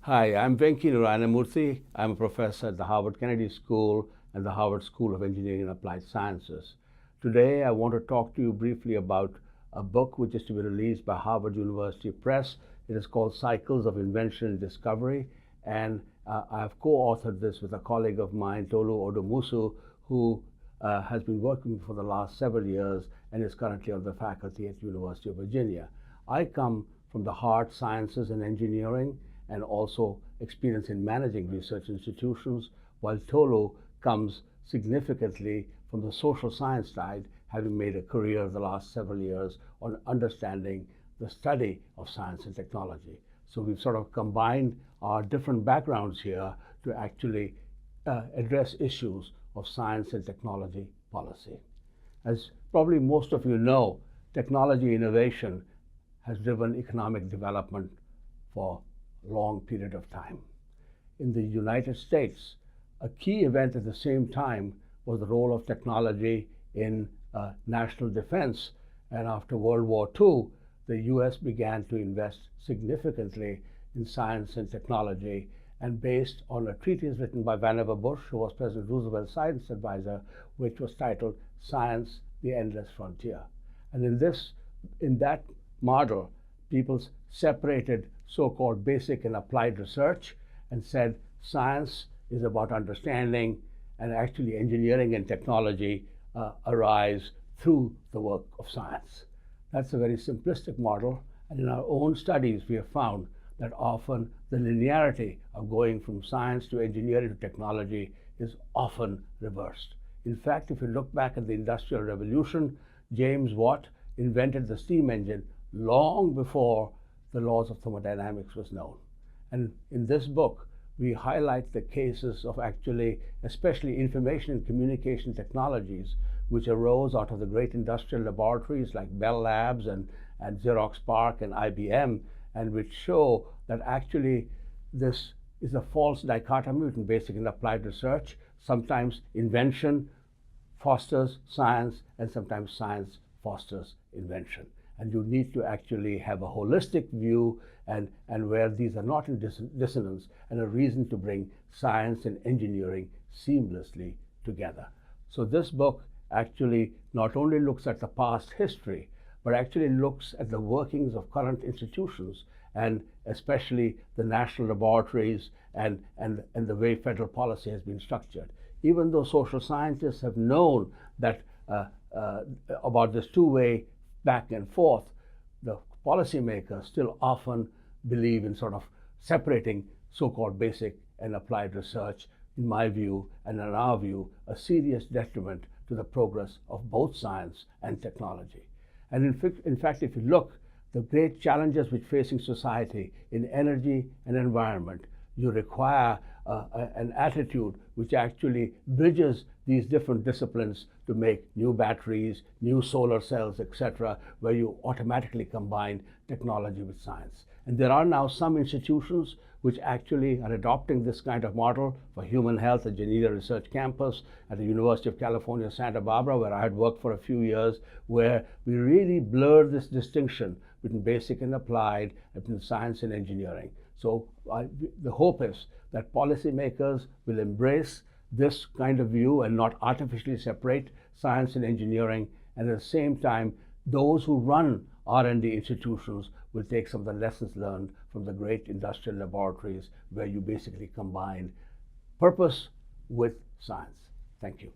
Hi, I'm Venkatesh Narayanamurti. I'm a professor at the Harvard Kennedy School and the Harvard School of Engineering and Applied Sciences. Today, I want to talk to you briefly about a book which is to be released by Harvard University Press. It is called Cycles of Invention and Discovery, and I've co-authored this with a colleague of mine, Tolu Odomusu, who has been working for the last several years and is currently on the faculty at University of Virginia. I come from the hard sciences and engineering and also experience in managing research institutions, while Tolu comes significantly from the social science side, having made a career the last several years on understanding the study of science and technology. So we've sort of combined our different backgrounds here to actually address issues of science and technology policy. As probably most of you know, technology innovation has driven economic development for long period of time. In the United States, a key event at the same time was the role of technology in national defense. And after World War II, the US began to invest significantly in science and technology. And based on a treatise written by Vannevar Bush, who was President Roosevelt's science advisor, which was titled Science, the Endless Frontier. And in that model, people separated so-called basic and applied research and said science is about understanding, and actually engineering and technology arise through the work of science. That's a very simplistic model, and in our own studies we have found that often the linearity of going from science to engineering to technology is often reversed. In fact, if you look back at the Industrial Revolution, James Watt invented the steam engine long before the laws of thermodynamics was known. And in this book, we highlight the cases of actually, especially information and communication technologies, which arose out of the great industrial laboratories like Bell Labs and Xerox PARC and IBM, and which show that actually this is a false dichotomy between basic and applied research. Sometimes invention fosters science, and sometimes science fosters invention. And you need to actually have a holistic view and where these are not in dissonance, and a reason to bring science and engineering seamlessly together. So this book actually not only looks at the past history, but actually looks at the workings of current institutions, and especially the national laboratories and the way federal policy has been structured. Even though social scientists have known that about this two-way back and forth, the policymakers still often believe in sort of separating so-called basic and applied research, in my view and in our view, a serious detriment to the progress of both science and technology. And in fact, if you look, the great challenges which facing society in energy and environment, you require an attitude which actually bridges these different disciplines to make new batteries, new solar cells, etc., where you automatically combine technology with science. And there are now some institutions which actually are adopting this kind of model. For human health, at Geneva Research Campus at the University of California, Santa Barbara, where I had worked for a few years, where we really blurred this distinction between basic and applied, between science and engineering. So the hope is that policymakers will embrace this kind of view and not artificially separate science and engineering, and at the same time, those who run R&D institutions will take some of the lessons learned from the great industrial laboratories, where you basically combine purpose with science. Thank you.